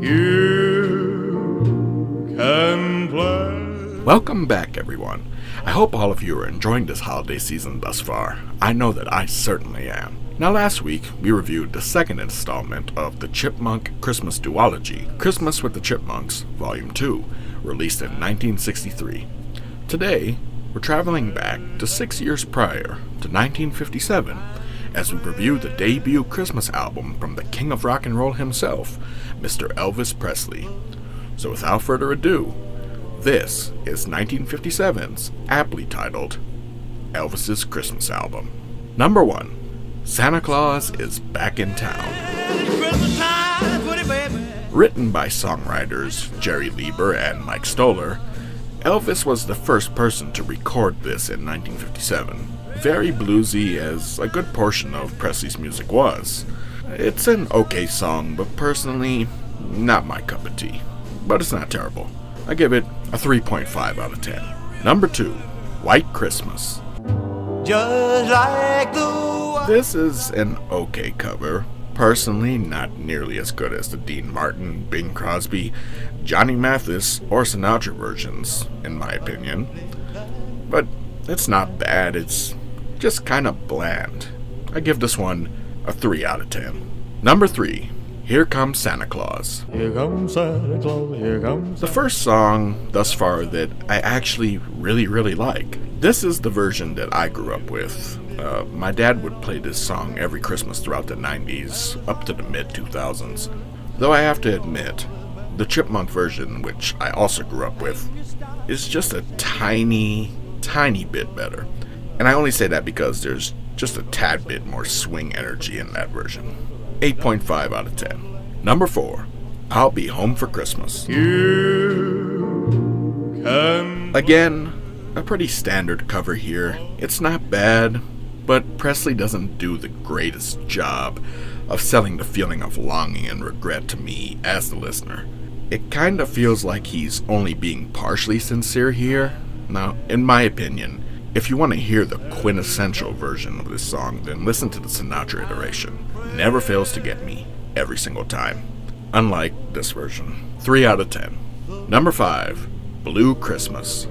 You can play. Welcome back, everyone. I hope all of you are enjoying this holiday season thus far. I know that I certainly am. Now, last week, we reviewed the second installment of the Chipmunk Christmas duology, Christmas with the Chipmunks, Volume 2, released in 1963. Today, we're traveling back to 6 years prior, to 1957, as we review the debut Christmas album from the king of rock and roll himself, Mr. Elvis Presley. So without further ado, this is 1957's aptly titled Elvis's Christmas Album. Number 1. Santa Claus is Back in Town. Written by songwriters Jerry Leiber and Mike Stoller, Elvis was the first person to record this in 1957. Very bluesy as a good portion of Presley's music was. It's an okay song, but personally, not my cup of tea. But it's not terrible. I give it a 3.5 out of 10. Number 2. White Christmas. Just like the This is an okay cover. Personally, not nearly as good as the Dean Martin, Bing Crosby, Johnny Mathis, or Sinatra versions, in my opinion. But it's not bad, it's just kind of bland. I give this one a 3 out of 10. Number 3. Here Comes Santa Claus. Here comes Santa Claus, here comes The first song thus far that I actually really like. This is the version that I grew up with. My dad would play this song every Christmas throughout the 90s, up to the mid-2000s. Though I have to admit, the Chipmunk version, which I also grew up with, is just a tiny bit better. And I only say that because there's just a tad bit more swing energy in that version. 8.5 out of 10. Number 4. I'll Be Home for Christmas. You can Again, a pretty standard cover here. It's not bad, but Presley doesn't do the greatest job of selling the feeling of longing and regret to me as the listener. It kind of feels like he's only being partially sincere here. Now, in my opinion, if you want to hear the quintessential version of this song, then listen to the Sinatra iteration. Never fails to get me, every single time. Unlike this version. 3 out of 10. Number 5. Blue Christmas.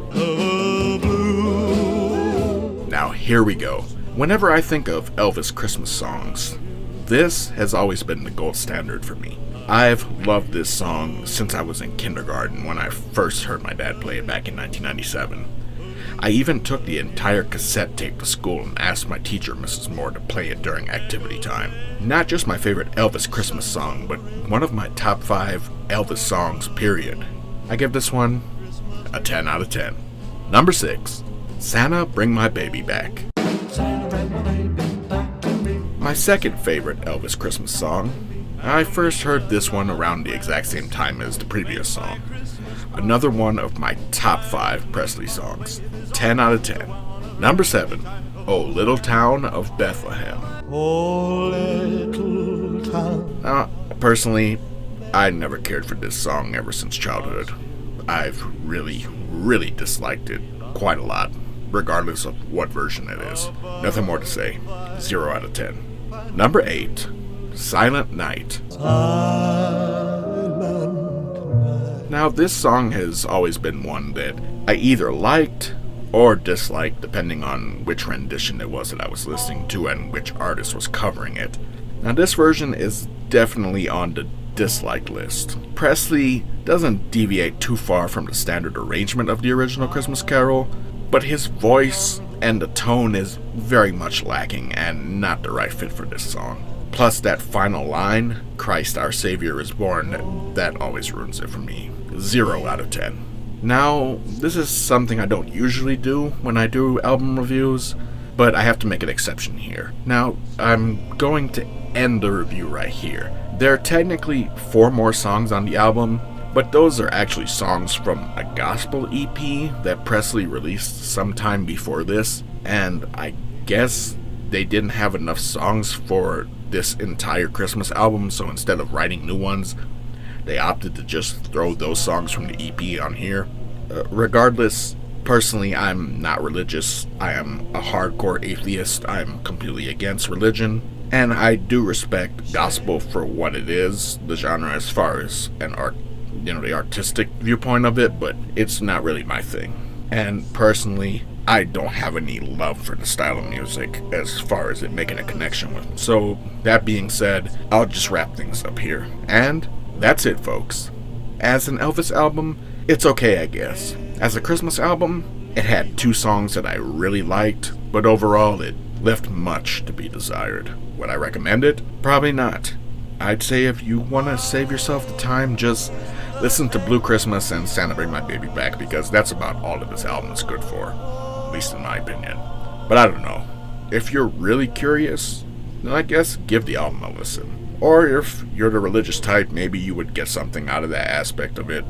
Now here we go. Whenever I think of Elvis Christmas songs, this has always been the gold standard for me. I've loved this song since I was in kindergarten when I first heard my dad play it back in 1997. I even took the entire cassette tape to school and asked my teacher, Mrs. Moore, to play it during activity time. Not just my favorite Elvis Christmas song, but one of my top 5 Elvis songs, period. I give this one a 10 out of 10. Number 6. Santa, Bring My Baby Back. My second favorite Elvis Christmas song. I first heard this one around the exact same time as the previous song. Another one of my top 5 Presley songs. 10 out of 10. Number 7. Oh Little Town of Bethlehem. Oh, little town. Personally, I never cared for this song ever since childhood. I've really disliked it quite a lot, regardless of what version it is. Nothing more to say. 0 out of 10. Number 8. Silent Night. Now, this song has always been one that I either liked or disliked, depending on which rendition it was that I was listening to and which artist was covering it. Now, this version is definitely on the dislike list. Presley doesn't deviate too far from the standard arrangement of the original Christmas Carol, but his voice and the tone is very much lacking and not the right fit for this song. Plus that final line, Christ our Savior is born, that always ruins it for me. 0 out of 10. Now, this is something I don't usually do when I do album reviews, but I have to make an exception here. Now, I'm going to end the review right here. There are technically 4 more songs on the album, but those are actually songs from a gospel EP that Presley released sometime before this, and I guess they didn't have enough songs for this entire Christmas album, so instead of writing new ones, they opted to just throw those songs from the EP on here. Regardless, personally, I'm not religious. I am a hardcore atheist. I'm completely against religion. And I do respect gospel for what it is, the genre, as far as the artistic viewpoint of it, but it's not really my thing. And personally, I don't have any love for the style of music as far as it making a connection with. So, that being said, I'll just wrap things up here. And that's it, folks. As an Elvis album, it's okay, I guess. As a Christmas album, it had 2 songs that I really liked, but overall it left much to be desired. Would I recommend it? Probably not. I'd say if you want to save yourself the time, just listen to Blue Christmas and Santa Bring My Baby Back, because that's about all that this album is good for, at least in my opinion. But I don't know. If you're really curious, then I guess give the album a listen. Or if you're the religious type, maybe you would get something out of that aspect of it.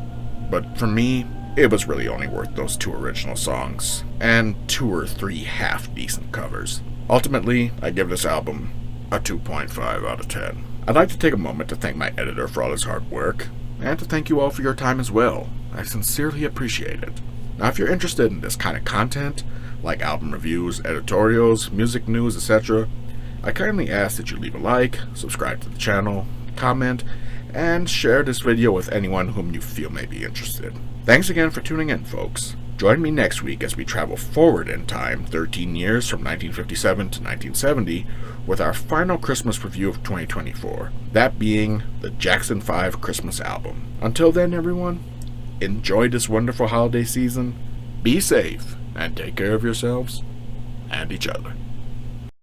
But for me, it was really only worth those 2 original songs, and 2 or 3 half-decent covers. Ultimately, I give this album a 2.5 out of 10. I'd like to take a moment to thank my editor for all his hard work, and to thank you all for your time as well. I sincerely appreciate it. Now, if you're interested in this kind of content, like album reviews, editorials, music news, etc., I kindly ask that you leave a like, subscribe to the channel, comment, and share this video with anyone whom you feel may be interested. Thanks again for tuning in, folks. Join me next week as we travel forward in time 13 years from 1957 to 1970 with our final Christmas review of 2024, that being the Jackson 5 Christmas album. Until then, everyone, enjoy this wonderful holiday season, be safe, and take care of yourselves and each other.